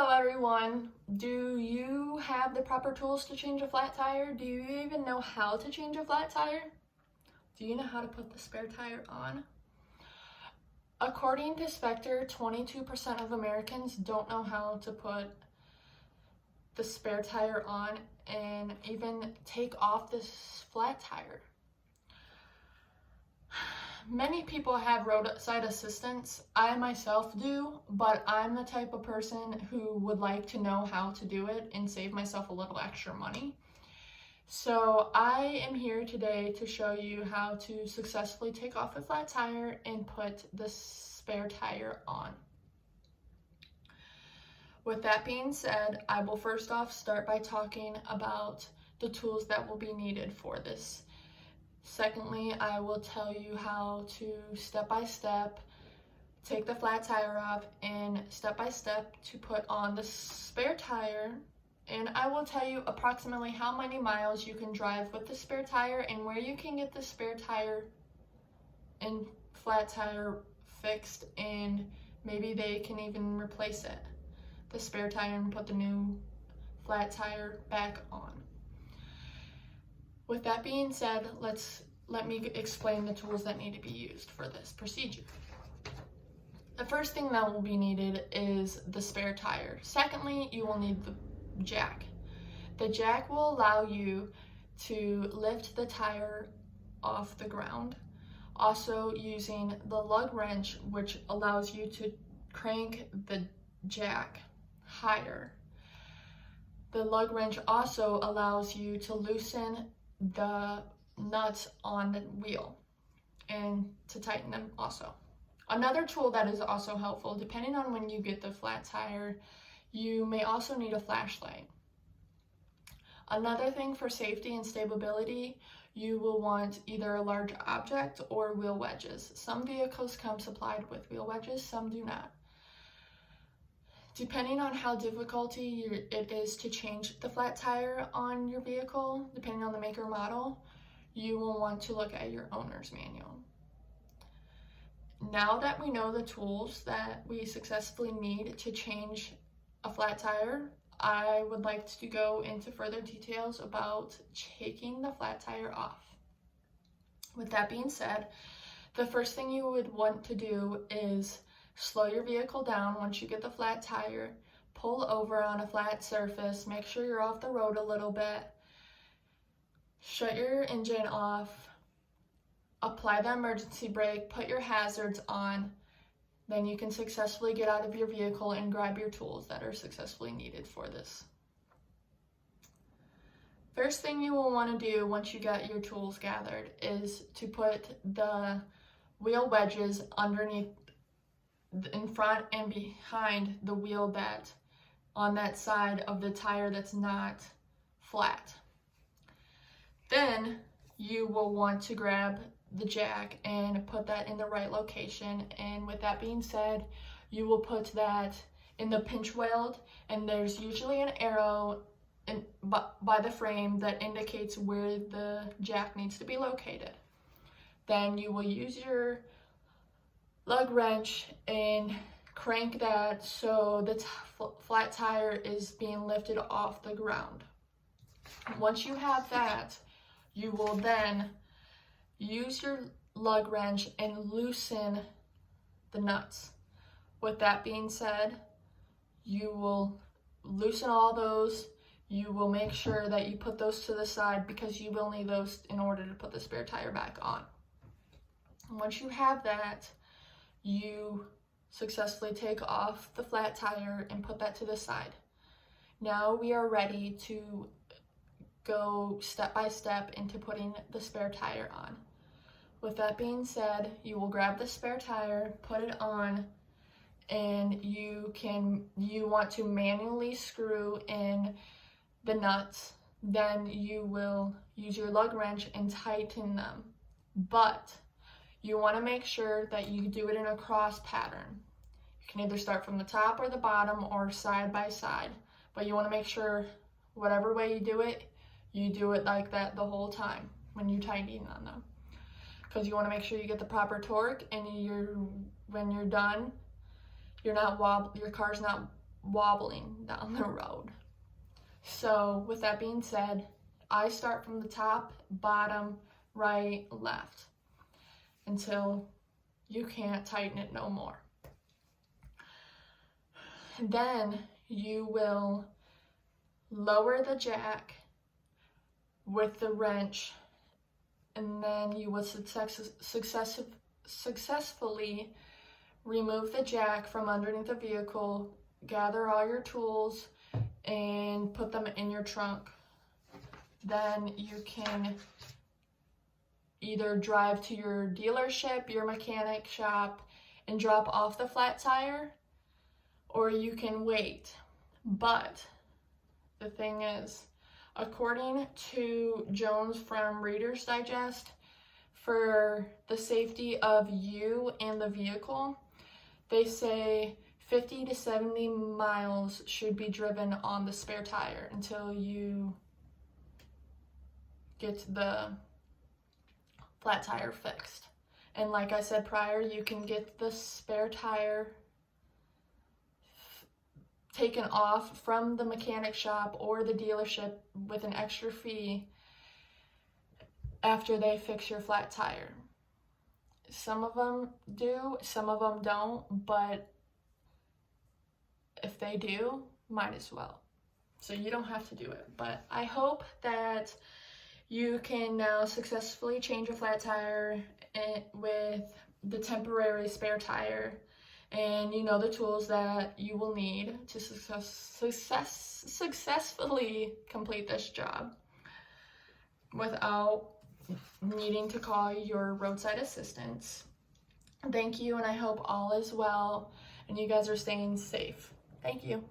Hello everyone. Do you have the proper tools to change a flat tire? Do you even know how to change a flat tire? Do you know how to put the spare tire on? According to Spectre, 22% of Americans don't know how to put the spare tire on and even take off this flat tire. Many people have roadside assistance. I myself do, but I'm the type of person who would like to know how to do it and save myself a little extra money. So I am here today to show you how to successfully take off a flat tire and put the spare tire on. With that being said, I will first off start by talking about the tools that will be needed for this. Secondly, I will tell you how to step by step take the flat tire off and step by step to put on the spare tire. And I will tell you approximately how many miles you can drive with the spare tire and where you can get the spare tire and flat tire fixed, and maybe they can even replace it, the spare tire, and put the new flat tire back on. With that being said, let me explain the tools that need to be used for this procedure. The first thing that will be needed is the spare tire. Secondly, you will need the jack. The jack will allow you to lift the tire off the ground. Also using the lug wrench, which allows you to crank the jack higher. The lug wrench also allows you to loosen the nuts on the wheel and to tighten them also. Another tool that is also helpful, depending on when you get the flat tire, you may also need a flashlight. Another thing for safety and stability, you will want either a large object or wheel wedges. Some vehicles come supplied with wheel wedges, some do not. Depending on how difficult it is to change the flat tire on your vehicle, depending on the make or model, you will want to look at your owner's manual. Now that we know the tools that we successfully need to change a flat tire, I would like to go into further details about taking the flat tire off. With that being said, the first thing you would want to do is slow your vehicle down once you get the flat tire, pull over on a flat surface, make sure you're off the road a little bit, shut your engine off, apply the emergency brake, put your hazards on, then you can successfully get out of your vehicle and grab your tools that are successfully needed for this. First thing you will want to do once you got your tools gathered is to put the wheel wedges underneath, in front and behind the wheel that on that side of the tire that's not flat. Then you will want to grab the jack and put that in the right location, and with that being said, you will put that in the pinch weld, and there's usually an arrow by the frame that indicates where the jack needs to be located. Then you will use your lug wrench and crank that so the flat tire is being lifted off the ground. Once you have that, you will then use your lug wrench and loosen the nuts. With that being said, you will loosen all those. You will make sure that you put those to the side because you will need those in order to put the spare tire back on. Once you have that, you successfully take off the flat tire and put that to the side. Now we are ready to go step by step into putting the spare tire on. With that being said, you will grab the spare tire, put it on, and you want to manually screw in the nuts. Then you will use your lug wrench and tighten them. But you want to make sure that you do it in a cross pattern. You can either start from the top or the bottom or side by side, but you want to make sure whatever way you do it like that the whole time when you're tightening on them, because you want to make sure you get the proper torque, and when you're done, your car's not wobbling down the road. So with that being said, I start from the top, bottom, right, left until you can't tighten it no more. Then you will lower the jack with the wrench, and then you will successfully remove the jack from underneath the vehicle, gather all your tools, and put them in your trunk. Then you can either drive to your dealership, your mechanic shop, and drop off the flat tire, or you can wait. But the thing is, according to Jones from Reader's Digest, for the safety of you and the vehicle, they say 50 to 70 miles should be driven on the spare tire until you get the flat tire fixed. And like I said prior, you can get the spare tire taken off from the mechanic shop or the dealership with an extra fee after they fix your flat tire. Some of them do, some of them don't, but if they do, might as well. So you don't have to do it. But I hope that you can now successfully change a flat tire with the temporary spare tire, and you know the tools that you will need to successfully complete this job without needing to call your roadside assistance. Thank you, and I hope all is well and you guys are staying safe. Thank you.